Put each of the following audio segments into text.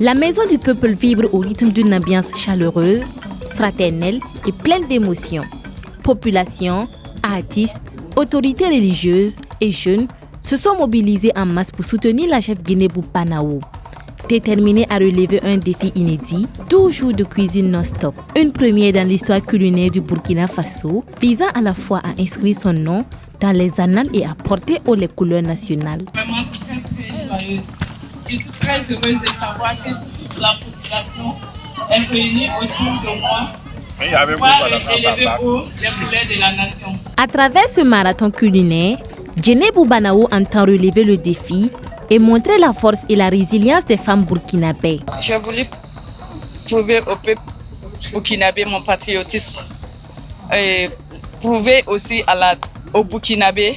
La Maison du Peuple vibre au rythme d'une ambiance chaleureuse, fraternelle et pleine d'émotions. Population, artistes, autorités religieuses et jeunes se sont mobilisés en masse pour soutenir la chef Djenebou Banao. Déterminée à relever un défi inédit, 12 jours de cuisine non-stop, une première dans l'histoire culinaire du Burkina Faso, visant à la fois à inscrire son nom dans les annales et à porter haut les couleurs nationales. Vraiment très joyeuse. Je suis très heureuse de savoir que toute la population est réunie autour de moi pour élever haut les couleurs de la nation. À travers ce marathon culinaire, Djenebou Banao entend relever le défi et montrer la force et la résilience des femmes burkinabées. J'ai voulu prouver au peuple burkinabé mon patriotisme et prouver aussi aux burkinabés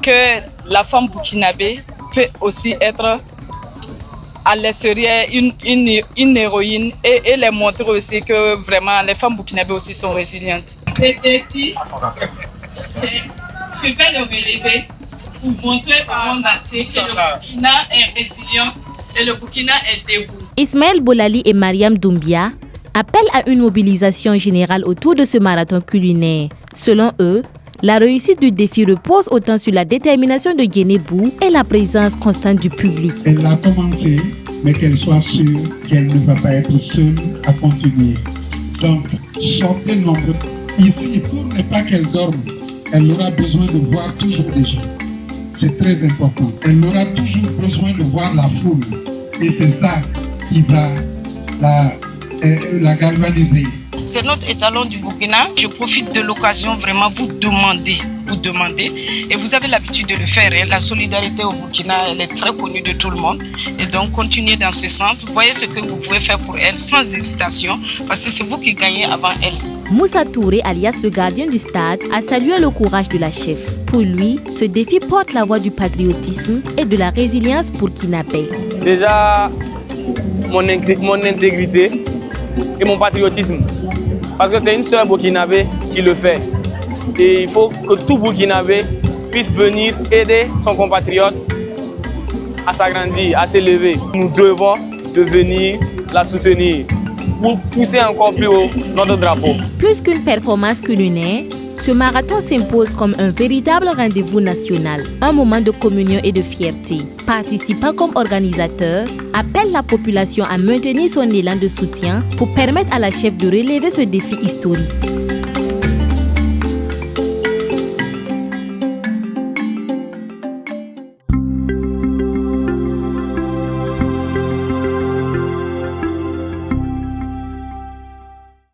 que la femme burkinabé peut aussi être à l'extérieur une héroïne et les montrer aussi que vraiment les femmes burkinabées aussi sont résilientes. Les défis, je vais le relever pour montrer au monde entier que le Burkina est résilient et le Burkina est debout. Ismaël Bolali et Mariam Doumbia appellent à une mobilisation générale autour de ce marathon culinaire. Selon eux, la réussite du défi repose autant sur la détermination de Djenebou et la présence constante du public. Elle a commencé, mais qu'elle soit sûre qu'elle ne va pas être seule à continuer. Donc, sortez nombreux. Ici, pour ne pas qu'elle dorme, elle aura besoin de voir toujours des gens. C'est très important. Elle aura toujours besoin de voir la foule. Et c'est ça qui va la galvaniser. C'est notre étalon du Burkina. Je profite de l'occasion vraiment vous demander. Et vous avez l'habitude de le faire. La solidarité au Burkina, elle est très connue de tout le monde. Et donc, continuez dans ce sens. Voyez ce que vous pouvez faire pour elle sans hésitation. Parce que c'est vous qui gagnez avant elle. Moussa Touré, alias le gardien du stade, a salué le courage de la chef. Pour lui, ce défi porte la voix du patriotisme et de la résilience burkinabé. Déjà, mon intégrité et mon patriotisme. Parce que c'est une sœur burkinabé qui le fait. Et il faut que tout burkinabé puisse venir aider son compatriote à s'agrandir, à s'élever. Nous devons venir la soutenir pour pousser encore plus haut notre drapeau. Plus qu'une performance culinaire, ce marathon s'impose comme un véritable rendez-vous national, un moment de communion et de fierté. Participants comme organisateurs appellent la population à maintenir son élan de soutien pour permettre à la chef de relever ce défi historique.